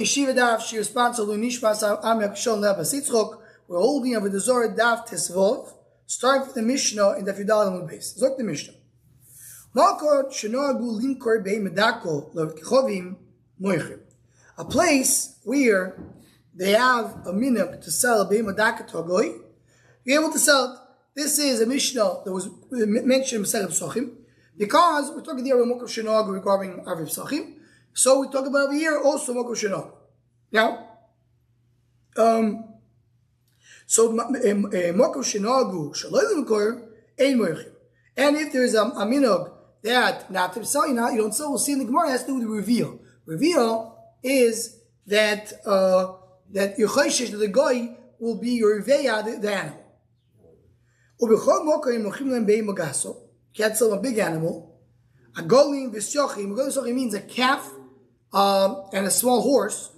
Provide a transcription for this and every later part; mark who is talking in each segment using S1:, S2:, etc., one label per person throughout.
S1: Yeshiva daf she responsible nishmas am yakshon lebas Yitzchok. We're holding over the Zara daf tesvov, starting from the Mishnah in the Fidalim base. Look the Mishnah. A place where they have a minhag to sell a be'imedaka to a goy, you're able to sell it. This is a Mishnah that was mentioned in Masechet Pesachim, because we're talking here about Mokav Shenag regarding Arviv Pesachim. So we talk about over here also Mokav Shenag. Now, so Mokav Shenagu Shaloi L'Mekor Ein Moichim. And if there's a minhag that not to sell, you don't sell. We'll see in the Gemara. It has to do with the reveal. Reveal is that that your choishes that the guy will be your reveya the animal. Can't sell a big animal. A golim v'syochim. Golim means a calf and a small horse,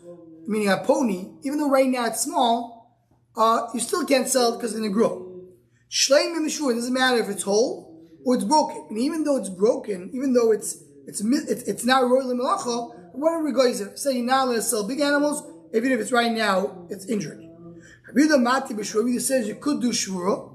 S1: meaning a pony. Even though right now it's small, you still can't sell it because it's going to grow. Shleim v'mishur. It doesn't matter if it's whole or it's broken. And even though it's broken, even though it's not a royal melacha, whatever it goes, say you're not allowed to sell big animals, even if it's right now, it's injured. Rabbi says you could do shvura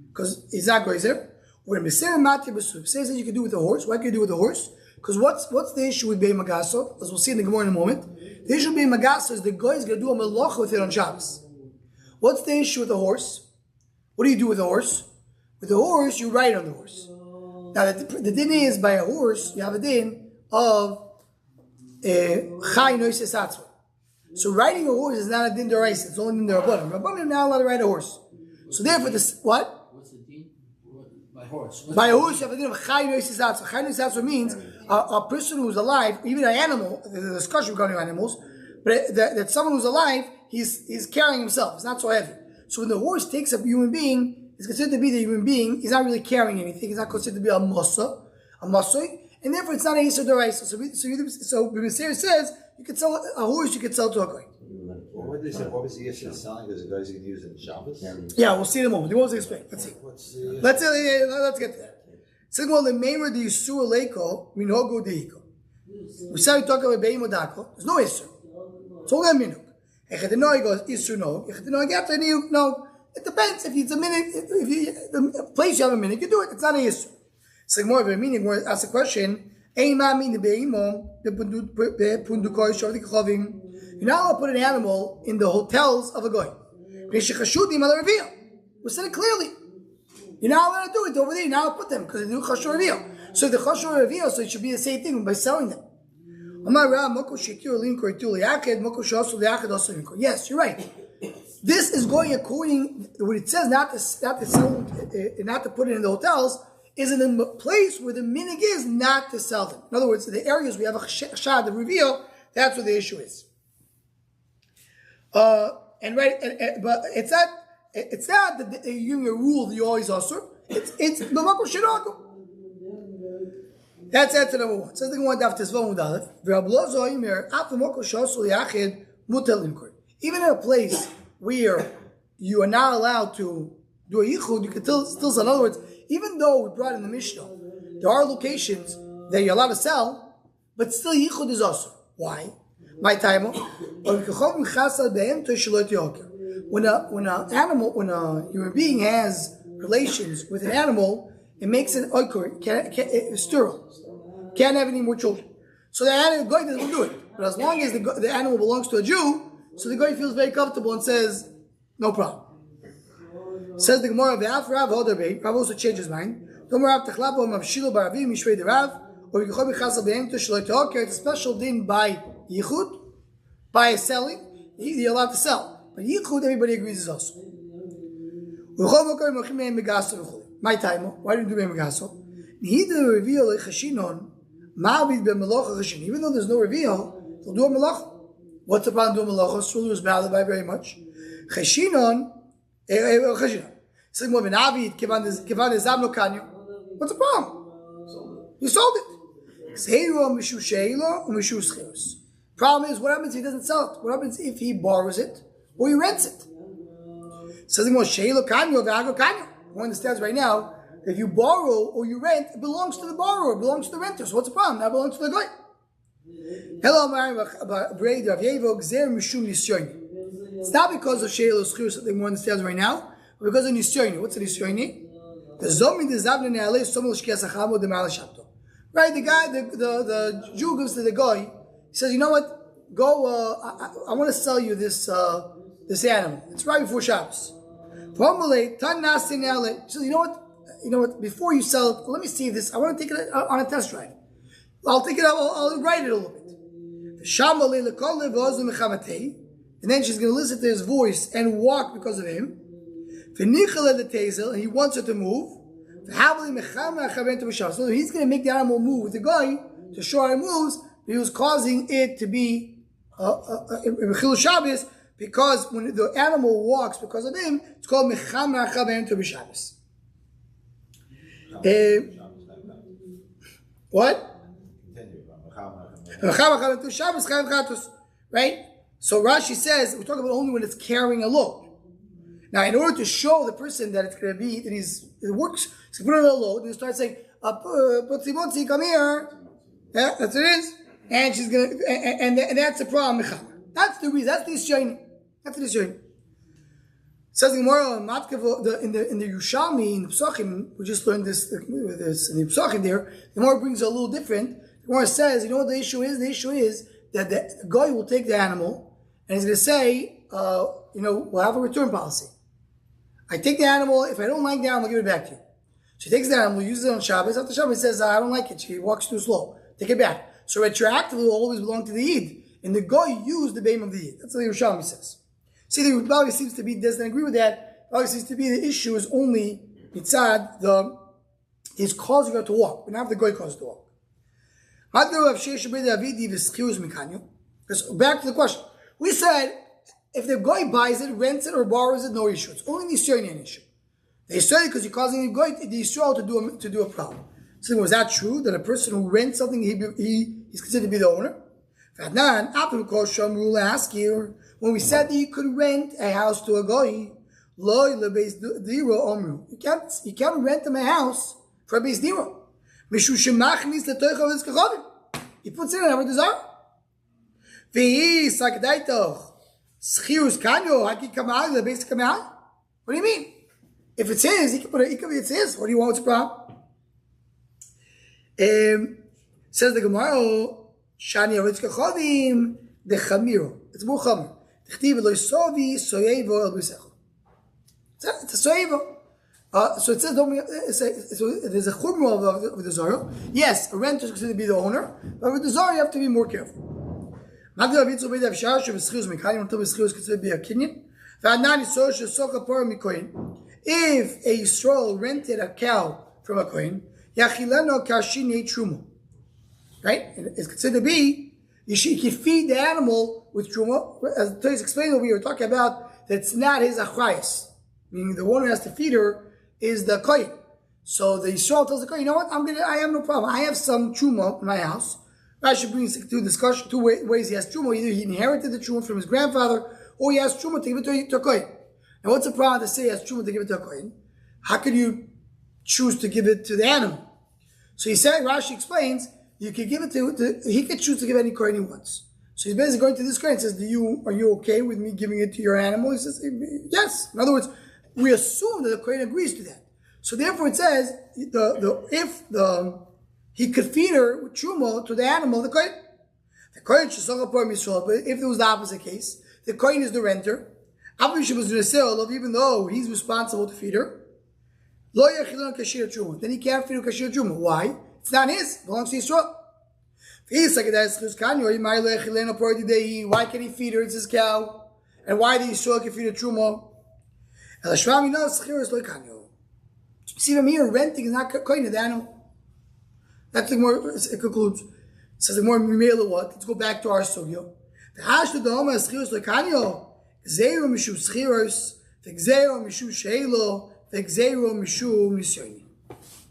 S1: because it's not goizer. When Mesera Mati B'Suv says that you can do it with a horse, why can you do it with a horse? Because what's the issue with Bei Magaso? As we'll see in the Gemara in a moment. The issue with Bei Magaso is the guy is going to do a melacha with it on Shabbos. What's the issue with a horse? What do you do with a horse? With a horse, you ride on the horse. Now, the din is by a horse, you have a din of Chai Noises Atzma. So riding a horse is not a din d'oraisa, it's only din d'Rabbanan. Rabbanan are not allowed to ride a horse. So therefore, what?
S2: What's the din? By horse.
S1: By a horse, you have a din of Chai Noises Atzma. Chai Noises Atzma means a person who's alive, even an animal, there's a discussion regarding animals, but that someone who's alive, he's carrying himself, it's not so heavy. So when the horse takes up a human being, it's considered to be the human being. He's not really carrying anything. He's not considered to be a masoi, and therefore it's not a yisur d'oraisa. So B'Meser says you can sell a horse. You can sell to a guy.
S3: What was the yisur selling? Because the guys can use it in Shabbos.
S1: Yeah, we'll see in a moment. He wants to explain. Let's see. Let's get there. Second one, the meimer the yisur leiko minogo deiko. We said we talk about beim odako. There's no yisur. It's all that minhag. Echadinoi goes yisur no. Echadinoi after no. It depends. If it's a minute, the place you have a minute, you can do it. It's not a yisur. So more of a meaning. More ask the question. You're not allowed to put an animal in the hotels of a goy. We said it clearly. You're not allowed to do it over there. You're not allowed to put them because they do chashur reveal. So the chashur reveal, so it should be the same thing by selling them. Yes, you're right. This is going according what it says not to sell, not to put it in the hotels, is in the place where the minig is not to sell them. In other words, the areas we have a shad, the reveal, that's what the issue is. But it's not that you give a rule that you always usher. It's the Mokav Shenagu. That's answer number one. Says the one daf tesvon udalev. Even in a place where you are not allowed to do a yichud, you can still sell. In other words, even though we brought in the Mishnah, there are locations that you're allowed to sell, but still yichud is also. Why? My time. When a human being has relations with an animal, it makes an oikor, sterile. Can't have any more children. So the animal guy doesn't do it. But as long as the animal belongs to a Jew, so the guy feels very comfortable and says, no problem. Says the Gemara, Rav also changed his mind. It's a special din by yichud, by selling. You're allowed to sell. But yichud, everybody agrees is also. My time, why do you do megaso? Even though there's no reveal, they'll do a melach. What's the problem doing malacha? Sulu is valid by very much. Cheshinon, what's the problem? You sold it. Problem is, what happens if he doesn't sell it? What happens if he borrows it or he rents it? Says the most who understands right now that if you borrow or you rent, it belongs to the borrower, it belongs to the renter. So what's the problem? That belongs to the guy. Hello, Braid of Yevo, Gzer Mishum Nisyoini. It's not because of Sheila Schir, something more understands right now, but because of Nisyoini. What's a Nisyoini? The Zomin the Zavne Ne'aleh Somel Shkiasachamo de Ma'ala Shabto. Right, the guy, the Jew goes to the guy. He says, you know what? Go. I want to sell you this animal. It's right before Shabbos. He says, you know what? Before you sell it, let me see this. I want to take it on a test drive. I'll take it out. I'll ride it a little bit. And then she's going to listen to his voice and walk because of him. And he wants her to move. So he's going to make the animal move with the guy to show how it moves. But he was causing it to be Mechil Shabbos because when the animal walks because of him, it's called Mechamer Chaben to B'Shabbos. What? Right? So Rashi says, we're talking about only when it's carrying a load. Now, in order to show the person that it's going to be, that it works, he's going to put it on a load, and he starts saying, Botzi, come here. Yeah, that's what it is. And she's going to, and that's the problem. That's the reason. That's the Yishayin. That's the Yishayin. Says the Gemara in the Yerushalmi, in the Pesachim, we just learned this in the Pesachim there, the Gemara brings it a little different. The Gemara says, you know what the issue is? The issue is that the guy will take the animal, and he's going to say, we'll have a return policy. I take the animal, if I don't like the animal, I'll give it back to you. She takes the animal, uses it on Shabbos. After Shabbos, he says, I don't like it. She walks too slow. Take it back. So retroactively will always belong to the Yid. And the guy used the beam of the Yid. That's what the Yerushalmi says. See, the Rebbe seems to be, doesn't agree with that. Rebbe seems to be the issue is only mitzad, is causing her to walk, but not the guy causes her to walk. Back to the question. We said, if the guy buys it, rents it, or borrows it, no issue. It's only the Yisrael issue. The Yisrael, because you're causing the guy, the Yisrael to do a problem. So was that true, that a person who rents something, he's considered to be the owner? When we said that you could rent a house to a guy, you can't rent him a house for a base dira. He puts it in Avoda Zara. What do you mean? If it's his, he can put it. It's his. What do you want? What's the problem? Says the Gemara, Shani Yechezkel Chodim the Chamiro. It's more Chamir. It's a soevo. So it says, there's a chumra of the Zara. Yes, a renter is considered to be the owner, but with the Zara you have to be more careful. If a Yisrael rented a cow from a kohen, right? It's considered to be, you can feed the animal with truma. As Toys explained what we were talking about, that it's not his achrayas. Meaning the one who has to feed her is the kohen. So the Yisrael tells the kohen, you know what, I have no problem. I have some truma in my house. Rashi brings two ways he has truma. Either he inherited the truma from his grandfather, or he has truma to give it to a kohen. Now what's the problem to say he has truma to give it to a kohen? How could you choose to give it to the animal? So he said, Rashi explains, you can give it he could choose to give any kohen he wants. So he's basically going to this kohen and says, are you okay with me giving it to your animal? He says, yes. In other words, we assume that the kohen agrees to that. So therefore it says, he could feed her with truma to the animal, the kohen. The kohen should suck up for Yisrael, but if it was the opposite case, the kohen is the renter. Even though he's responsible to feed her, then he can't feed her kashir truma. Why? It's not his. It belongs to Yisrael. Why can he feed her? It's his cow. And why the Yisrael can feed her truma? See from here, renting is not kohen of the animal. That's the more it concludes. It says the more mimela what? Let's go back to our sugya. The hash to the homa schiros lekanyo. Gzeiro mishu schiros. The gzeiro mishu sheilo. The gzeiro mishu nisyoni.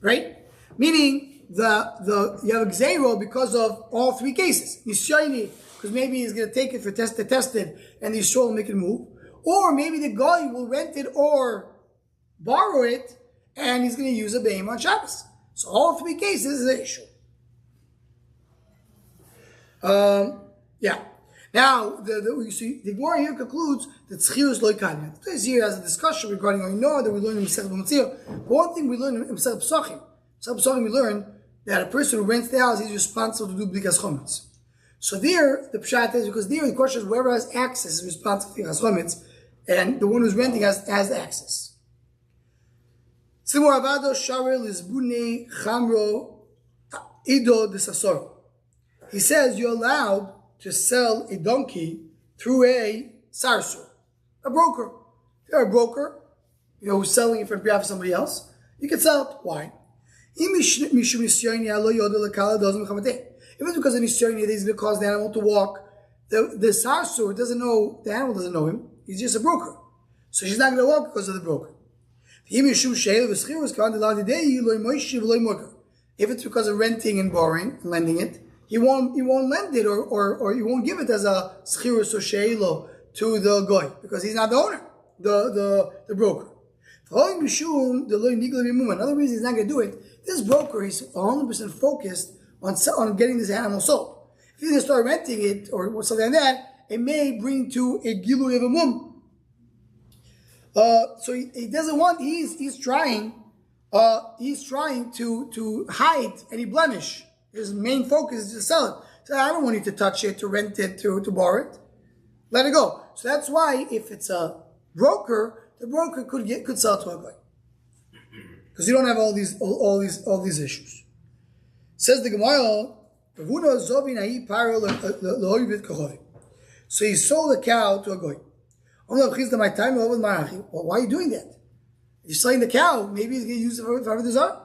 S1: Right? Meaning you have a gzeiro because of all three cases. Nisyoni, because maybe he's going to take it for tested, and the Yisrael will make it move. Or maybe the guy will rent it or borrow it, and he's going to use a beim on Shabbos. So all three cases is an issue. Yeah. Now, you see, the Gemara here concludes that Tzchirus loy kanya. This here has a discussion regarding that we learn in Masechet B'Matzir. But one thing we learn in Masechet Psachim. Masechet Psachim we learn that a person who rents the house is responsible to do B'dikas Chometz. So there, the pshat is because there the question is whoever has access is responsible for B'dikas Chometz, and the one who's renting has access. Simor Avoda Sharer Lizbune Chamro Ido Desasor. He says you're allowed to sell a donkey through a sarsur, a broker. If you're a broker, who's selling it for behalf of somebody else, you can sell it. Why? Even because of Nisyoni, he's going to cause the animal to walk. The sarsur doesn't know, the animal doesn't know him. He's just a broker. So she's not going to walk because of the broker. If it's because of renting and borrowing and lending it, he won't lend it or he won't give it as a schirus or sheilo to the goy because he's not the owner, the broker. Another reason he's not going to do it. This broker is 100% focused on getting this animal sold. If he's going to start renting it or something like that, it may bring to a gilui of a mum. So he doesn't want. He's trying to hide any blemish. His main focus is to sell it. So I don't want you to touch it, to rent it, to borrow it. Let it go. So that's why if it's a broker, the broker could sell it to a guy because you don't have all these issues. Says the Gemara. So he sold a cow to a guy. Well, why are you doing that? You're selling the cow. Maybe he's going to use it for Avoda Zara.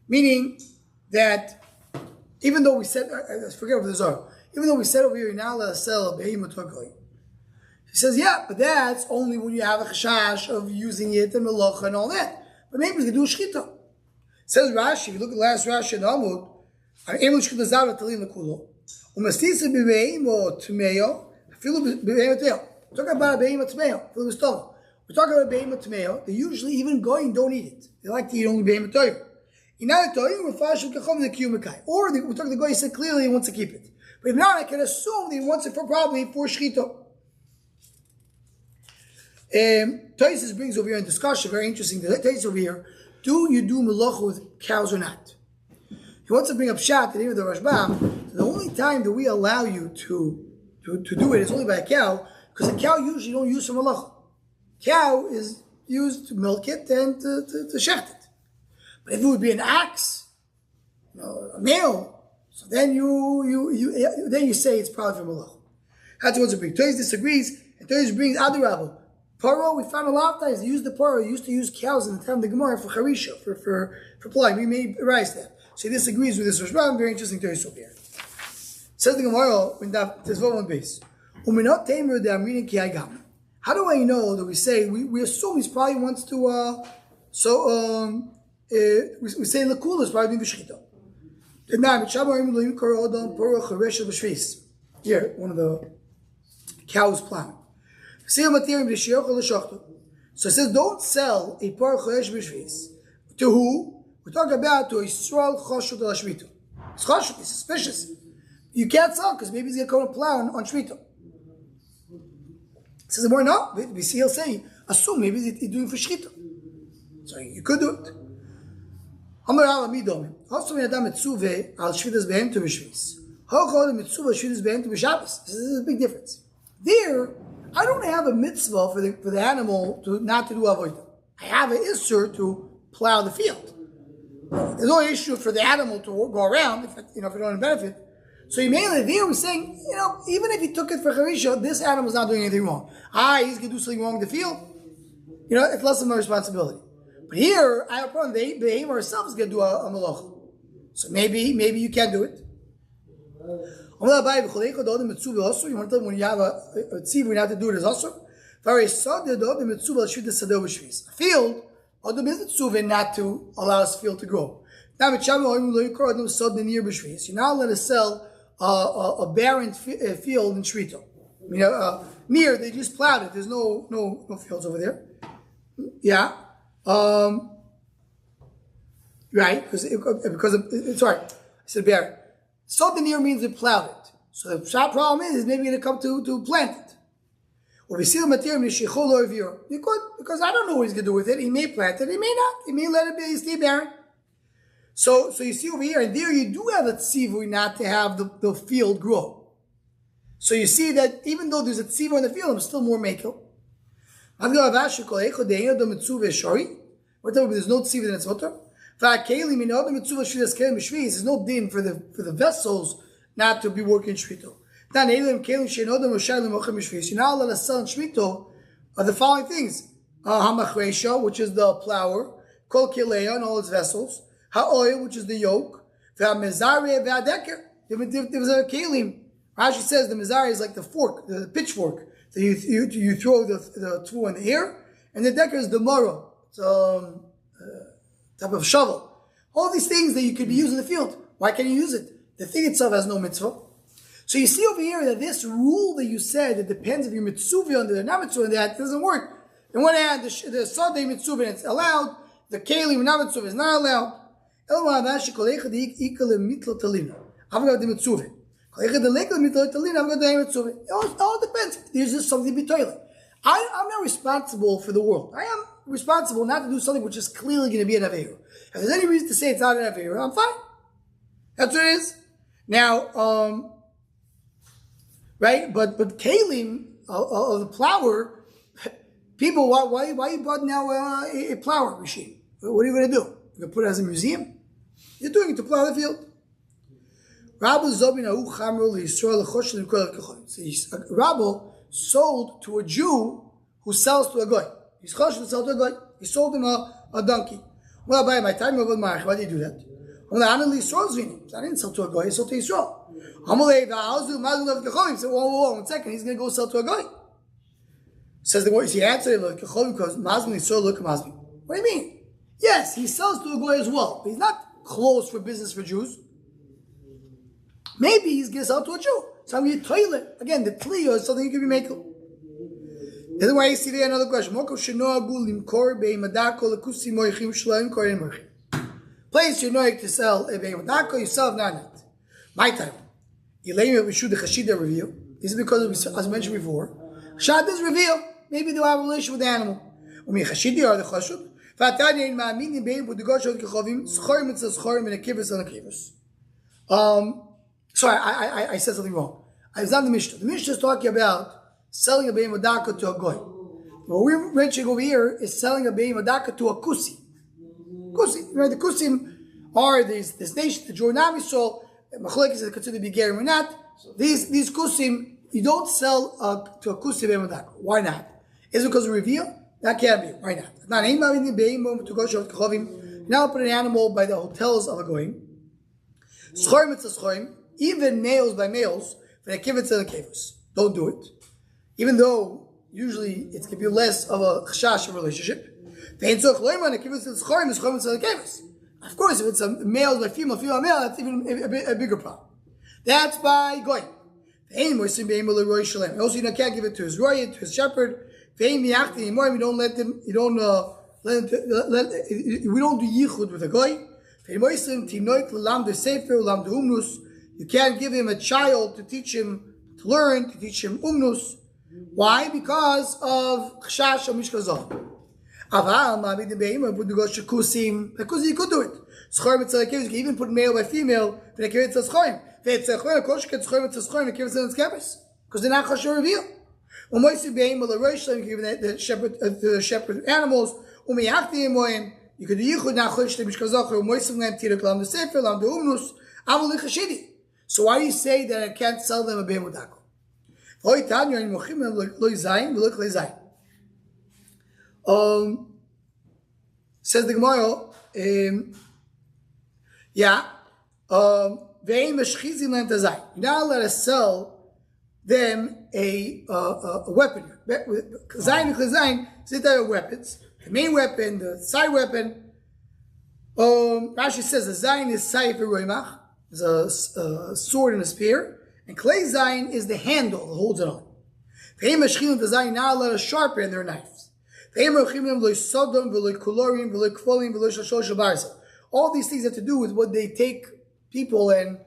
S1: Meaning that even though we said, forget Avoda Zara, even though we said over here, you're not allowed to sell a behemoth to a goy. He says, yeah, but that's only when you have a chashash of using it and melacha and all that. But maybe we can do a shchita. Says Rashi, if you look at the last Rashi in the Amud, we're talking about a behemoth tmeo. We're talking about a behemoth tmeo. They usually, even going, don't eat it. They like to eat only behemoth toyer. Or we're talking to the guy, he said clearly he wants to keep it. But if not, I can assume that he wants it for shchita. Taisus brings over here in discussion, very interesting. Taisus over here, do you do melacha with cows or not? He wants to bring up shat that even the Rashbam, the only time that we allow you to do it is only by a cow, because a cow usually don't use for melacha. Cow is used to milk it and to shecht it. But if it would be an ox, a male, so then you say it's probably for melacha. That's what's a big. Taisus disagrees, and Taisus brings Adarabah. Paro, we found a lot of times they used the paro, used to use cows in the time of the Gemara for charisha, for plowing. We may erase that. So he disagrees with this Rashbam. Very interesting to over here. Says the Gemara in that Tezvov base. How do I know that we say we assume he probably wants to we say Lakula is probably doing v'shchita. Here, one of the cows plowing. So it says, don't sell a par choresh b'shvis. To who? We're talking about to a Yisrael choshut al shmita. It's choshut, it's suspicious. You can't sell because maybe he's going to come and plow on shmita. It says more no. We see he'll say, assume maybe he's doing for shmita. So you could do it. Amar al amidom. Also when Adam mitzuve al shvitas behem to b'shvis. How called the mitzuve shvitas behem to b'shabbos? This is a big difference. There, I don't have a mitzvah for the animal not to do avodah. I have an issur to plow the field. There's no issue for the animal to go around if you don't want to benefit. So mainly there we're saying, even if he took it for charisha, this animal's not doing anything wrong. He's going to do something wrong with the field. It's less of my responsibility. But here, I have a problem. The behemoth herself is going to do a malach. So maybe you can't do it. You want to tell them when you have a tziv, we have to do it as also. A field, not to allow his field to grow. Now, you're not allowed to sell a barren field in Shrito. Near, they just plowed it. There's no fields over there. Yeah. right? Because sorry, I said bear. Something here means we plowed it. So the problem is maybe going to come to plant it. Or we see the material you could, because I don't know what he's going to do with it. He may plant it, he may not. He may let it be stay barren. So you see over here, and there you do have a tzivui not to have the field grow. So you see that even though there's a tzivui in the field, I'm still more mekel. Whatever, there's no tzivui in its water. There's no din for the vessels not to be working shvito. You're not allowed to sell in shvito are the following things: hamachresha, which is the plower, kol kileya and all its vessels, ha'oil, which is the yoke, ve'amezare ve'adeker. There was a kelim. Rashi says the mezare is like the fork, the pitchfork. So you throw the tool in the air, and the decker is the mara. So type of shovel. All these things that you could be using in the field. Why can't you use it? The thing itself has no mitzvah. So you see over here that this rule that you said, it depends if you're mitzvah under the not mitzvah, that doesn't work. On one hand, the sadeh mitzvah it's allowed, the kelim not mitzvah is not allowed. It all depends. There's just something to be toilet. I'm not responsible for the world. I am responsible not to do something which is clearly going to be an Aveira. If there's any reason to say it's not an Aveira, I'm fine. That's what it is. Now, right? But kalim of the plower, people, why you bought now a plower machine? What are you going to do? You're going to put it as a museum? You're doing it to plow the field. Rabbi sold to a Jew who sells to a guy. He's choshev to sell to a guy. He sold him a donkey. Well, by my time, why do you do that? I didn't sell to a guy, I sold to Yisrael. He said, whoa, 1 second, he's going to go sell to a guy. Says the word, he answered, because Mazmin Yisrael, look Mazmin. What do you mean? Yes, he sells to a guy as well, but he's not close for business for Jews. Maybe he's going to sell to a Jew. So I'm going to toilet. Again, the tliya is something you can be making. That's why you see there another question. Place your noik to sell a behemadako, you sell not. My time. We shoot the Chashida reveal. This is because, as I mentioned before, Chashad is reveal. Maybe they'll have a relationship with the animal. Umi Chashidi are the Chashud. Sorry, I said something wrong. I was not the Mishnah. The Mishnah is talking about selling a behemadaka to a goy. What we're mentioning over here is selling a behemadaka to a kusi. Kusi, right? The kusim are this nation, the Jordan Amisol. Machlek is considered to be gerim or not. These kusim, you don't sell to a kusi behemadaka. Why not? Is it because of reveal? That can't be. Why not? Now put an animal by the hotels of a goyim. Schorim it's a schorim. Even males by males, for the kivitz and the kivitz. Don't do it. Even though usually it's going to be less of a chashash relationship. Of course, if it's a male by female by male, that's even a bigger problem. That's by going. Also, you can't give it to his royal, to his shepherd. We don't let them. We don't do yichud with a goy. You can't give him a child to teach him to learn, to teach him umnus. Why? Because of chashash or mishkazah. Because you could do it. You can even put male by female. Because they're not chashash reveal. You give the shepherd animals. You could do yichud now chashash mishkazah. So why do you say that I can't sell them a behemudako? Says the Gemara, you're not allowed to sell them a weapon. Zayin, there are weapons. The main weapon, the side weapon. Rashi says the Zayin is Saif Roimach. There's a sword and a spear, and clay zayin is the handle that holds it on. Zayin now let us sharpen All these things have to do with what they take people and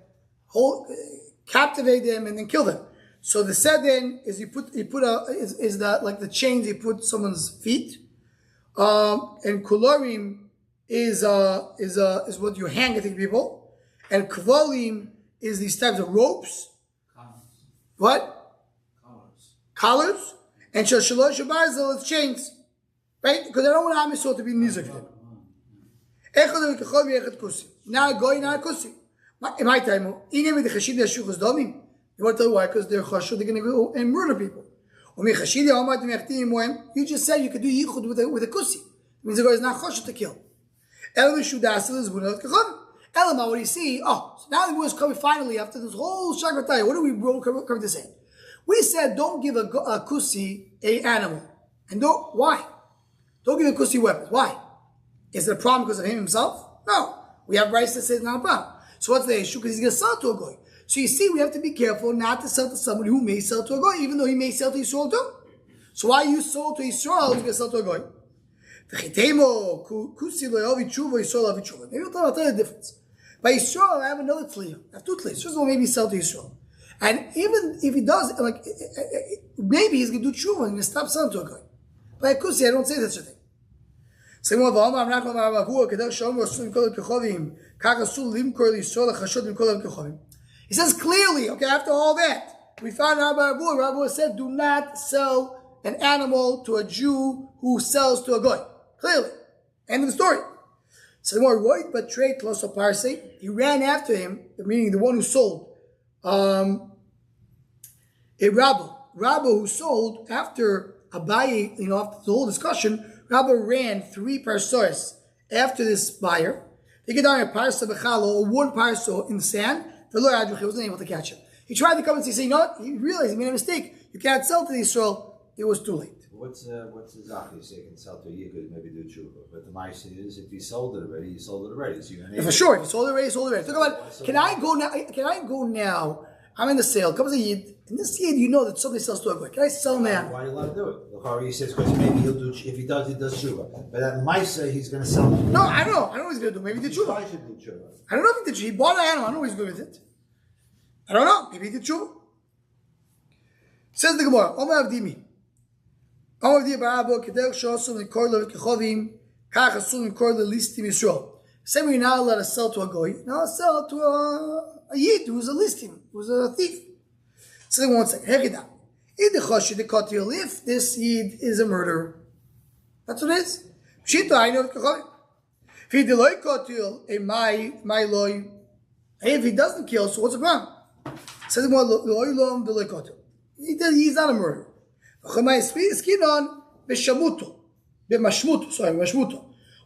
S1: captivate them and then kill them. So the seden is like the chains you put someone's feet, and kularim is what you hang at people, and kvalim is these types of ropes.
S2: Collars.
S1: What? Collars. And shalosh barzel is chains, right? Because I don't want Am Yisrael to be music for them. Now going now kusi. My time. You want to tell you why? Because they're chashuv, they're going to go and murder people. You just said you could do yichud with a kusi. It means the guy is not chashuv to kill. What do you see? Oh, so now the boys coming finally after this whole shagrataya. What do we come to say? We said don't give a kusi a animal. And why? Don't give a kusi weapons. Why? Is it a problem because of him himself? No. We have rights that say it's not a problem. So what's the issue? Because he's going to sell to a goy. So you see, we have to be careful not to sell to somebody who may sell to a goy, even though he may sell to Yisrael too. So why you sold to Yisrael, he's going to sell to a goy? Maybe we'll tell you the difference. By Yisrael, I have another tzliya. I have two tzliyas. First of all, maybe he sell to Yisrael. And even if he does, maybe he's going to do tshuva and going to stop selling to a goy. By a kusi, I don't say such a thing. He says clearly, okay, after all that, we found out Rabbi said, do not sell an animal to a Jew who sells to a goy. Clearly. End of the story. So more Roy betrayed Kloso Parse. He ran after him, meaning the one who sold. A Rabbi who sold after Abaye, after the whole discussion, Rabbi ran 3 parsos after this buyer. They get down a parsa bechalo, 1 parso in the sand. The Lord Adruch wasn't able to catch him. He tried to come and say, you know what? He realized he made a mistake. You can't sell to Israel. It was too late.
S3: What's the Zach? You say you can sell to a Yigud, maybe do tshuva. But the Maisa is, if he sold it already, he sold it already. So
S1: for sure, if he sold it already, he sold it already. Talk about, can I go now? I'm in the sale. Comes a Yid. In this Yid, you know that somebody sells to a goy. Can I sell now?
S3: Why are you allowed to do it? The Chari says, because maybe he'll do, if he does tshuva. But at Maisa, he's going to sell it.
S1: No, I don't know. I don't know what he's going to do. Maybe he did tshuva.
S3: He should do tshuva.
S1: I don't know if he did tshuva. He bought an animal. I don't know what he's going with it. I don't know. Maybe he did tshuva. Says the Gemara, Omer Avdimi. Omer Avdimi Barabo, Kedech Shosum, and Korla Kechovim, Kach Asum, and Korla Listim Yisrael. Same way you're not allowed to sell to a goy, now sell to a yid who's a listim, who's a thief. So one second, Hechida. If this yid is a murderer, that's what it is. Pshita, I know Kechovim. If he deloy kotil, a my loy, if he doesn't kill, so what's the problem? Says the one loy lom deloy kotil. He's not a murderer. Mashmuto.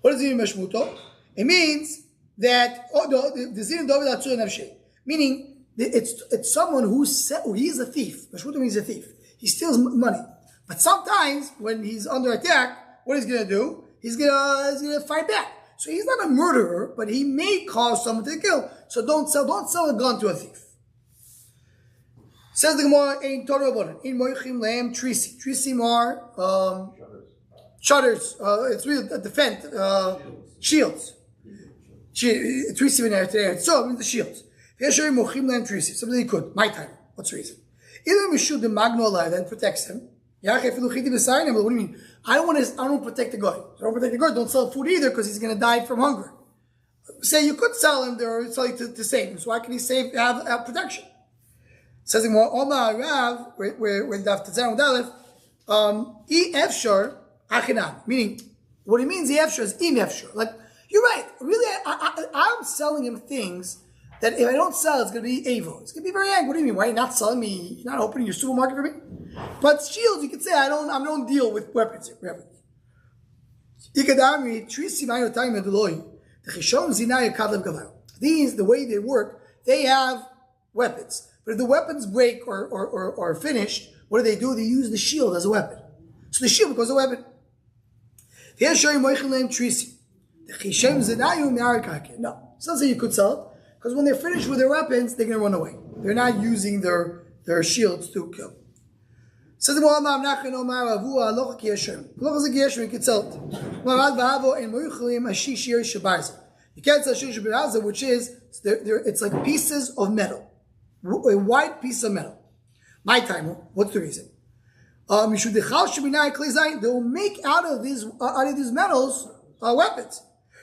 S1: What does it mean, mashmuto? It means that meaning it's someone he's a thief. Mashmuto means a thief. He steals money. But sometimes when he's under attack, what he's going to do? He's going to fight back. So he's not a murderer, but he may cause someone to kill. So don't sell a gun to a thief. Says the Gemara, in Torah about in Moichim Lam Trisi. Trisim are shutters. It's really a defense. Shields. Trisim in there. So it means the shields. Yeshiva Moichim Lam Trisi. Something he could. My time. What's the reason? Either we shoot the magno alive that protects him. What do you mean? I don't want to protect the guy. I don't protect the guy. Don't sell food either because he's going to die from hunger. Say you could sell him there or sell it to save him. So why can he have protection? Says in Omar Rav, where Daf Tzar Udalef, Efshar Achinam, meaning what it means Efshar is Im Efshar. Like you're right. Really, I'm selling him things that if I don't sell, it's going to be Evo. It's going to be very angry. What do you mean? Why are you not selling me? You're not opening your supermarket for me? But shields, you could say I don't deal with weapons. These, the way they work, they have weapons. But if the weapons break or are finished, what do? They use the shield as a weapon. So the shield becomes a weapon. No, it's not saying you could sell it, because when they're finished with their weapons, they're going to run away. They're not using their shields to kill. Says the Muhammad, I'm not going to know Maravu, Aloha Kiyashem. Aloha Kiyashem, you can sell it. You can't sell shushu b'raza, which is it's like pieces of metal, a white piece of metal. My time. What's the reason? They will make out of these metals weapons.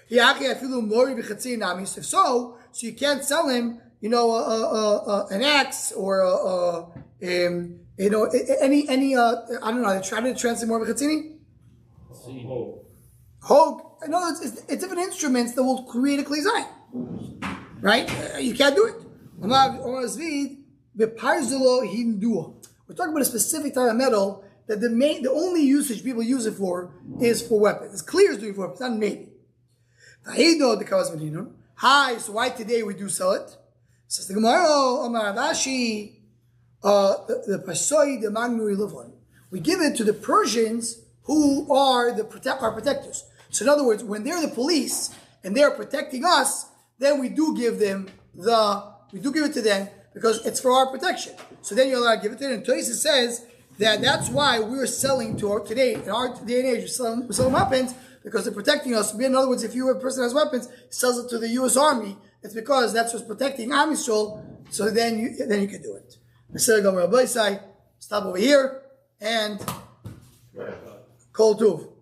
S1: If so you can't sell him, an axe or any I don't know. Try to translate more of a chatzini. Hog. In other words, it's different instruments that will create a kli zayin, right? You can't do it. We're talking about a specific type of metal that the only usage people use it for is for weapons. It's clear it's doing for weapons, not maybe. Hi, so why today we do sell it? Says the Gemara, we give it to the Persians who are our protectors. So in other words, when they're the police and they're protecting us, then we do give it to them because it's for our protection. So then you're allowed to give it to them. And Tosis says that that's why we're selling today, in our day and age, we're selling weapons because they're protecting us. In other words, if you a person has weapons, sells it to the U.S. Army, it's because that's what's protecting Am Yisrael, so then you can do it. Stop over here and Kol Tuv.